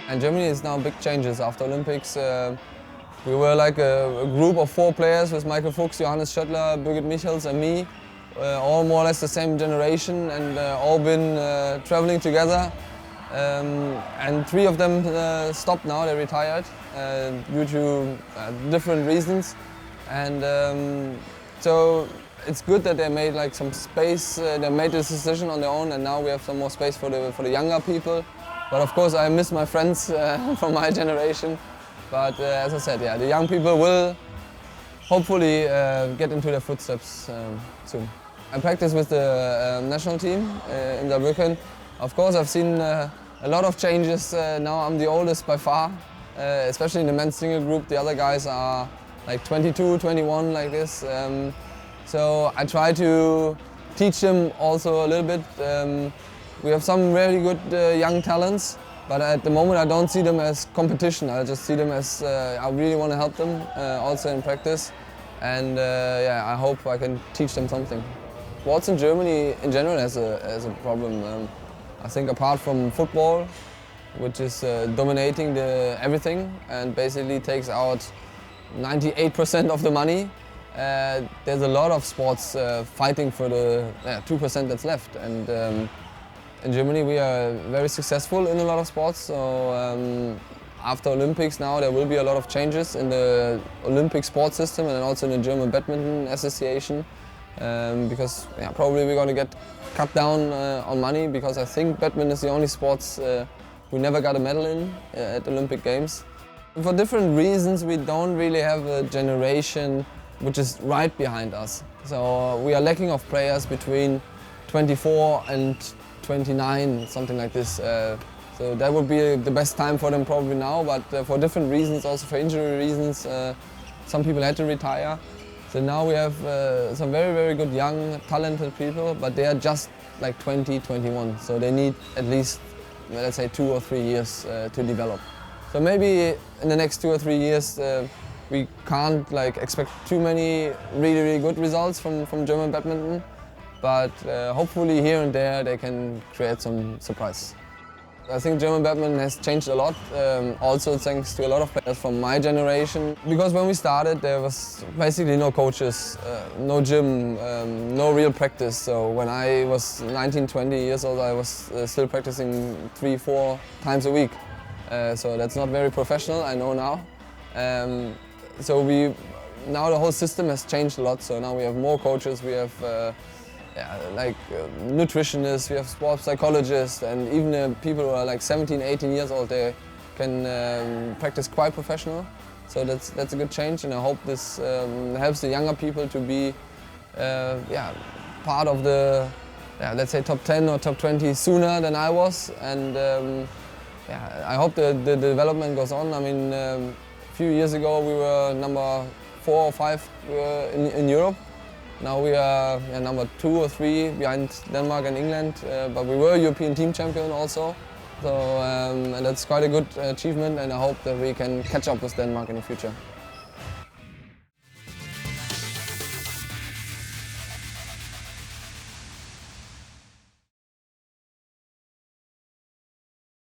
And Germany is now big changes after Olympics. We were like a group of 4 players with Michael Fuchs, Johannes Schöttler, Birgit Michels and me, all more or less the same generation and all been traveling together. And 3 of them stopped now, they retired due to different reasons. And so it's good that they made like some space, they made this decision on their own, and now we have some more space for the younger people. But of course I miss my friends from my generation. But as I said, yeah, the young people will hopefully get into their footsteps soon. I practice with the national team in Saarbrücken. Of course I've seen a lot of changes. Now I'm the oldest by far, especially in the men's single group. The other guys are like 22, 21 like this. So I try to teach them also a little bit. We have some really good young talents, but at the moment I don't see them as competition. I just see them as I really want to help them also in practice, and yeah, I hope I can teach them something. Sports in Germany in general has a problem. I think apart from football, which is dominating everything and basically takes out 98% of the money, there's a lot of sports fighting for the 2% that's left. And in Germany we are very successful in a lot of sports. So after Olympics now there will be a lot of changes in the Olympic sports system and also in the German Badminton Association. Because probably we're going to get cut down on money, because I think badminton is the only sports we never got a medal in at the Olympic Games. For different reasons we don't really have a generation which is right behind us. So we are lacking of players between 24 and 29, something like this. So that would be the best time for them probably now, but for different reasons, also for injury reasons, some people had to retire. So now we have some very, very good young, talented people, but they are just like 20, 21. So they need at least, let's say, 2 or 3 years to develop. So maybe in the next 2 or 3 years we can't like expect too many really, really good results from German badminton, but hopefully here and there they can create some surprise. I think German badminton has changed a lot, also thanks to a lot of players from my generation. Because when we started there was basically no coaches, no gym, no real practice. So when I was 19, 20 years old I was still practicing 3, 4 times a week. So that's not very professional, I know now. So now the whole system has changed a lot, so now we have more coaches, we have nutritionists, we have sports psychologists, and even people who are like 17, 18 years old, they can practice quite professional. So that's a good change, and I hope this helps the younger people to be part of the, let's say, top 10 or top 20 sooner than I was. And I hope the development goes on. I mean, a few years ago we were number 4 or 5 in Europe. Now we are number 2 or 3 behind Denmark and England, but we were European team champion also. So and that's quite a good achievement, and I hope that we can catch up with Denmark in the future.